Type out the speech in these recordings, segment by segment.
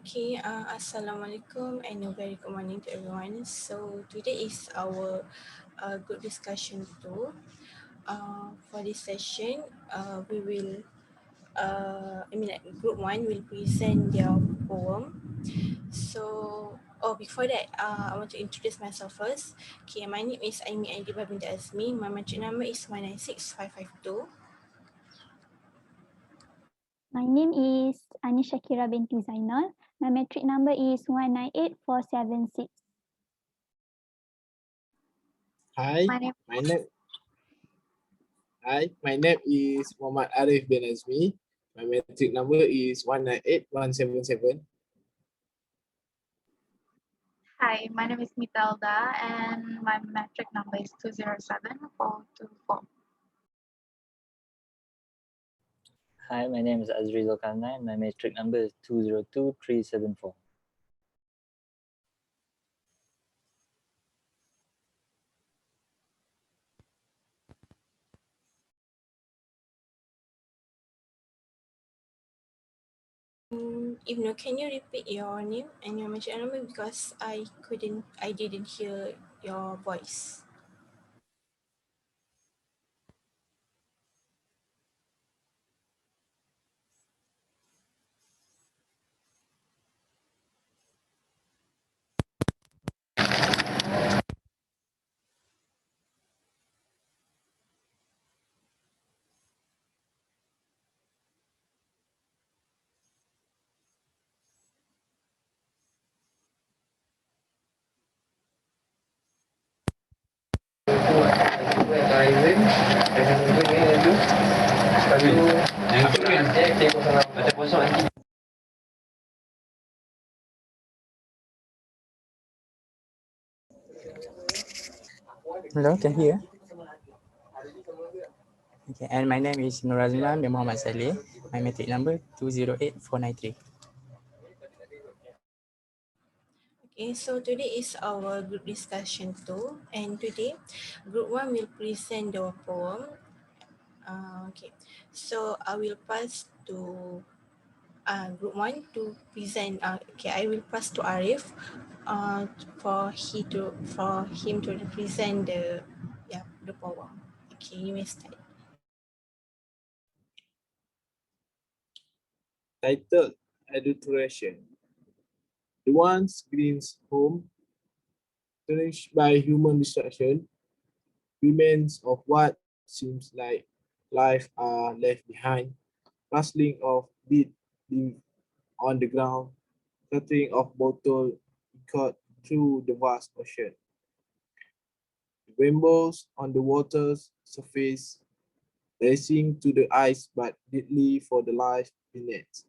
Okay, Assalamualaikum and a very good morning to everyone. So today is our group discussion too. For this session, we will, group one will present their poem. So, before that, I want to introduce myself first. Okay, my name is Aimi Aidiba binti Azmi. My matric number is 196552. My name is Anisha Kira binti Zainal. My metric number is 198476. Hi, my name is Muhammad Arif bin Azmi. My metric number is 198177. Hi, my name is Mitelda and my metric number is 207424. Hi, my name is Azri Zulkarnain. My metric number is 202374. Ibnu, can you repeat your name and your metric number because I didn't hear your voice. Hello, can you hear? Okay, and my name is Nur Azman bin Muhammad Saleh. My metric number 208493. Okay, so today is our group discussion too, and today group one will present the poem. Okay, so I will pass to group one to present. Okay, I will pass to Arif, for him to present the poem. Okay, you may start. Titled Adulteration. The once green's home, tarnished by human destruction, remains of what seems like life are left behind, rustling of dead leaf on the ground, clattering of bottle caught through the vast ocean. Rainbows on the water's surface, racing to the ice but deadly for the life beneath.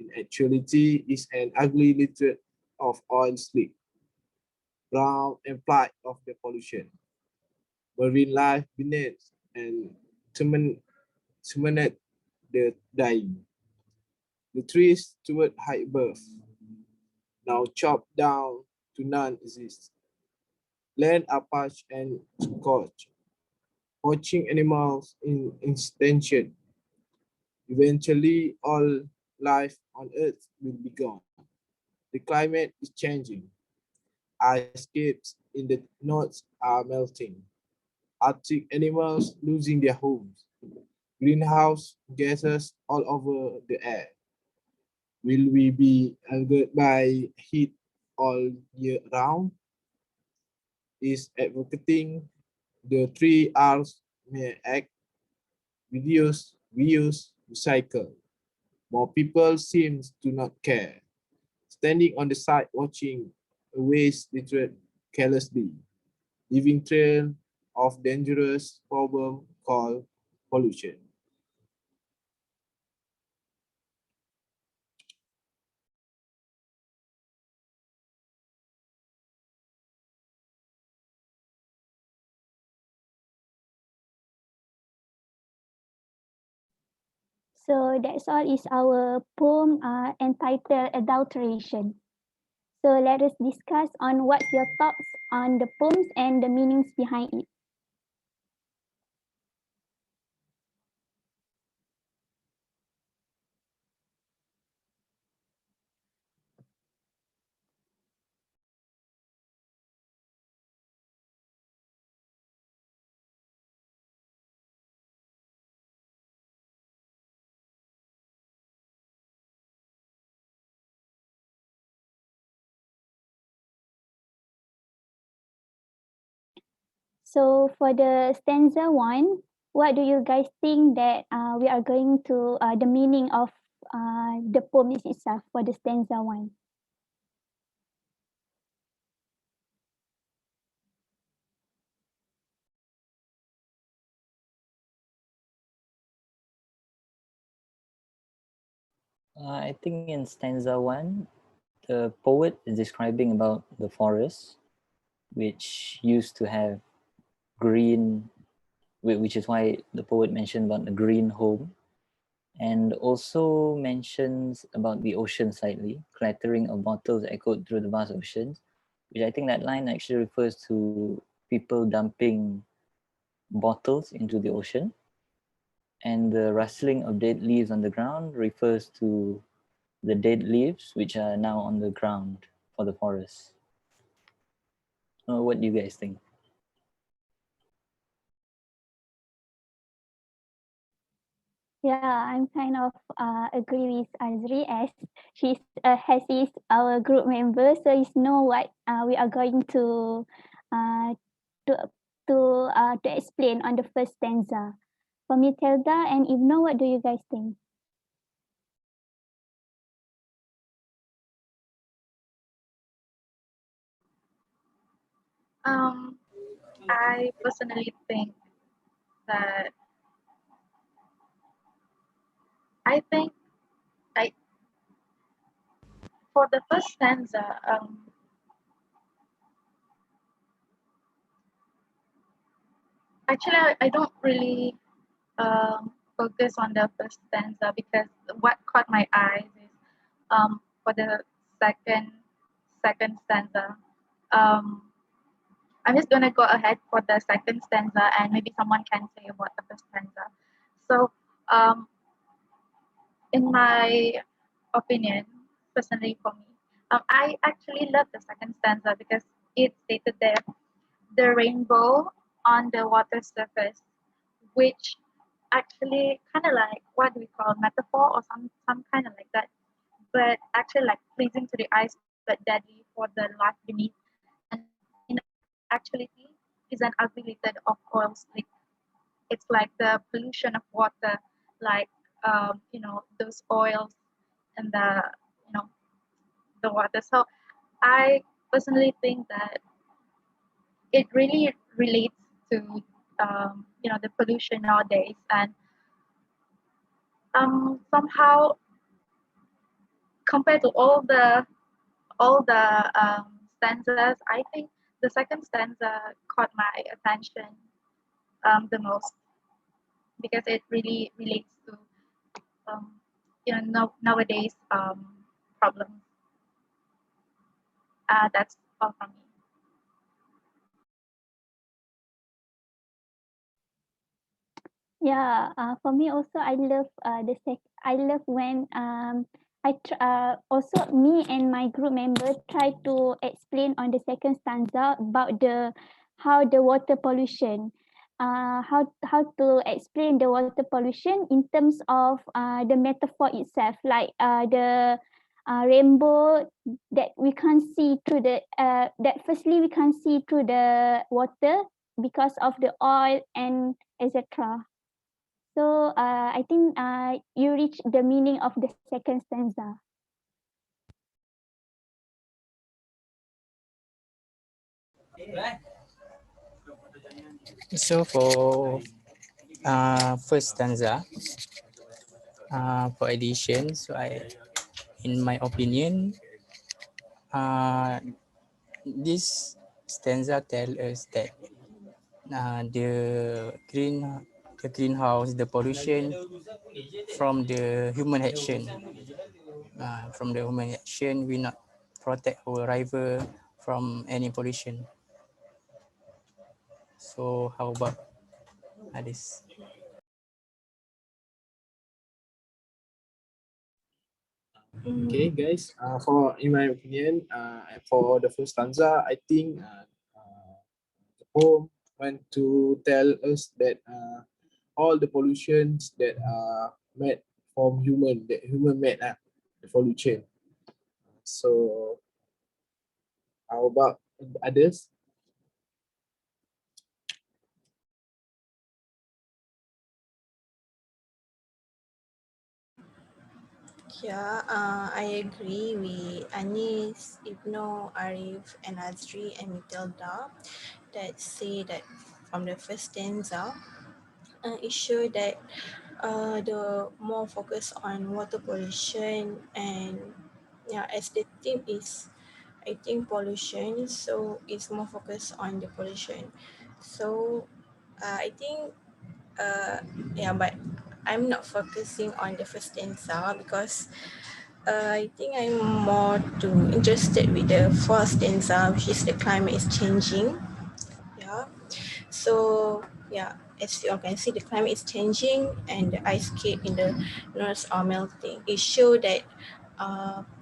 In actuality, is an ugly litter of oil slick, brown and plight of the pollution. Marine life beneath and terminate the dying. The trees toward high birth, now chopped down to non-exist. Land are parched and scorched, watching animals in extinction. Eventually, all life on Earth will be gone. The climate is changing. Ice caps in the north are melting. Arctic animals losing their homes. Greenhouse gases all over the air. Will we be angered by heat all year round? Is advocating the 3 Rs may act, reduce, reuse, recycle. More people seem to not care, standing on the side watching a waste littered carelessly, leaving trail of dangerous problem called pollution. So that's all is our poem entitled Adulteration. So let us discuss on what's your thoughts on the poems and the meanings behind it. So for the stanza 1, what do you guys think that we are going to the meaning of the poem itself for the stanza 1? I think in stanza 1, the poet is describing about the forest, which used to have green, which is why the poet mentioned about the green home, and also mentions about the ocean slightly, clattering of bottles echoed through the vast oceans, which I think that line actually refers to people dumping bottles into the ocean. And the rustling of dead leaves on the ground refers to the dead leaves which are now on the ground for the forest. What do you guys think? Yeah, I'm kind of agree with Azri as she's has is our group member, so it's know what we are going uh, to to explain on the first stanza. For me, Telda and Ibno, what do you guys think? Um, I personally think that I think I for the first stanza, actually I don't really focus on the first stanza because what caught my eyes is for the second second stanza. Um, I'm just gonna go ahead for the second stanza and maybe someone can say about the first stanza. So um, in my opinion, personally for me, I actually love the second stanza because it stated there the rainbow on the water surface, which actually kind of like what we call metaphor or some kind of like that, but actually like pleasing to the eyes but deadly for the life beneath. And in actuality, is an ugly litter of oil slick. It's like the pollution of water, like those oils and the water. So I personally think that it really relates to the pollution nowadays, and somehow compared to all the stanzas, I think the second stanza caught my attention the most because it really relates to nowadays problems. That's all from me. Yeah, for me also, I love when also me and my group member try to explain on the second stanza about the how the water pollution, how to explain the water pollution in terms of the metaphor itself, like the rainbow that we can't see through the that firstly we can't see through the water because of the oil and etc. So I think you reach the meaning of the second stanza. So for first stanza, for addition, so in my opinion, uh, this stanza tell us that the greenhouse, the pollution from the human action, we not protect our river from any pollution. So how about this? Okay, guys. For in my opinion, for the first stanza, I think the poem want to tell us that all the pollutions that are made from human, that human made, the pollution. So, how about others? Yeah, I agree with Anis, Ibno, Arif, and Azri and Matilda that say that from the first stanza, it shows that the more focus on water pollution and yeah, as the theme is, I think pollution, so it's more focused on the pollution. So I think yeah, but I'm not focusing on the first stanza because I think I'm more too interested with the fourth stanza, which is the climate is changing. Yeah. So yeah, as you all can see, the climate is changing and the ice cap in the north are melting. It shows that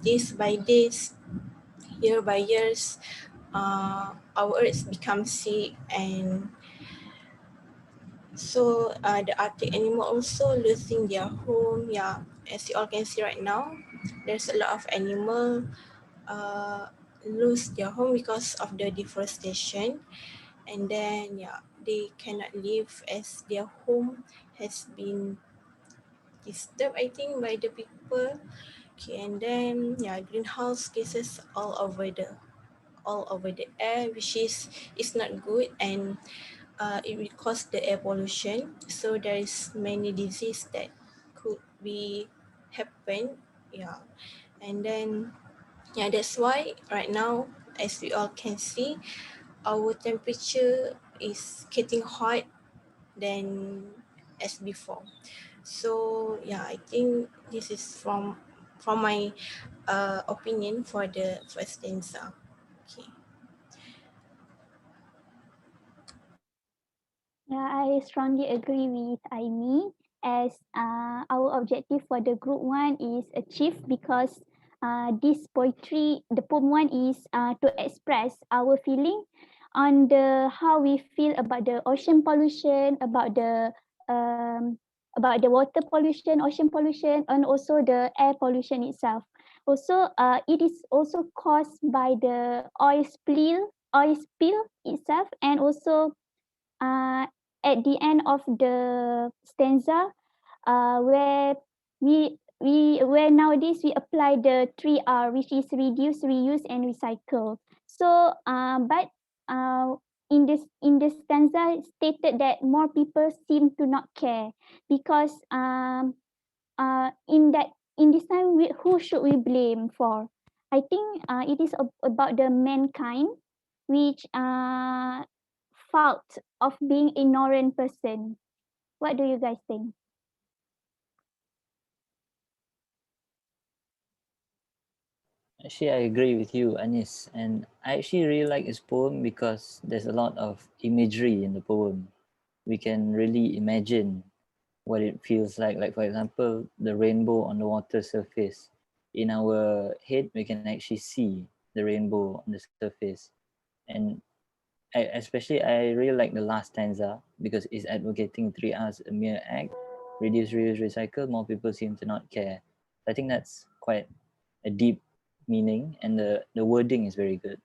this by this, year by years, our earth becomes sick and so the Arctic animal also losing their home. Yeah, as you all can see right now, there's a lot of animal uh, lose their home because of the deforestation, and then yeah, they cannot live as their home has been disturbed, I think, by the people. Okay, and then yeah, greenhouse gases all over the air, which is not good, and it will cause the air pollution. So there is many disease that could be happen. Yeah, and then yeah, that's why right now, as we all can see, our temperature is getting hot than as before. So yeah, I think this is from my opinion for the first stanza. Okay. Yeah, I strongly agree with Aimi as our objective for the group one is achieved because this poetry, the poem one is to express our feeling on the how we feel about the ocean pollution, um, about the water pollution, ocean pollution, and also the air pollution itself. Also, it is also caused by the oil spill itself, and also uh, at the end of the stanza where where nowadays we apply the 3R, which is reduce, reuse, and recycle. So but uh, in this stanza stated that more people seem to not care because in that in this time who should we blame for? I think it is about the mankind which fault of being ignorant person. What do you guys think? Actually, I agree with you, Anis. And I actually really like this poem because there's a lot of imagery in the poem. We can really imagine what it feels like. Like, for example, the rainbow on the water surface. In our head, we can actually see the rainbow on the surface. And I really like the last stanza because it's advocating 3 R's a mere act. Reduce, reuse, recycle. More people seem to not care. I think that's quite a deep meaning, and the wording is very good.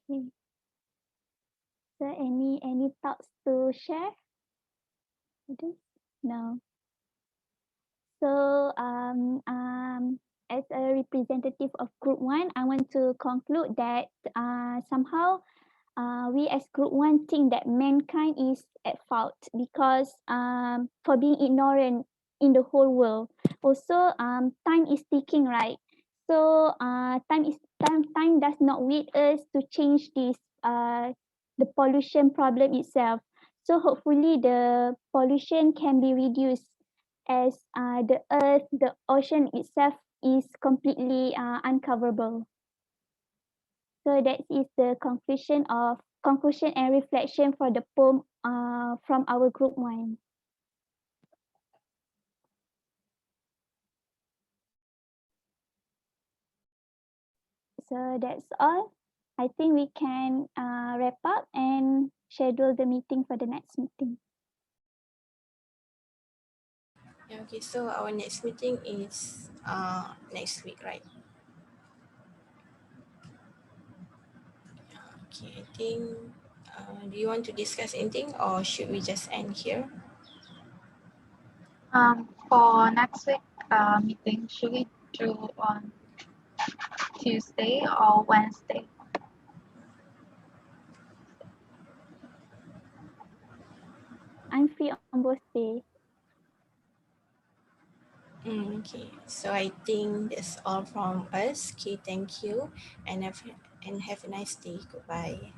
Okay. So any thoughts to share? No. So as a representative of Group One, I want to conclude that somehow we as Group One think that mankind is at fault because for being ignorant in the whole world. Also, time is ticking, right? So time does not wait us to change this the pollution problem itself. So hopefully the pollution can be reduced as the earth, the ocean itself is completely uncoverable. So that is the conclusion and reflection for the poem from our group one. So that's all. I think we can wrap up and schedule the meeting for the next meeting. Yeah, okay, so our next meeting is next week, right? Okay, I think, do you want to discuss anything or should we just end here? For next week meeting, should we do on Tuesday or Wednesday? I'm free on both days. Okay, so I think that's all from us. Okay, thank you and have a nice day. Goodbye.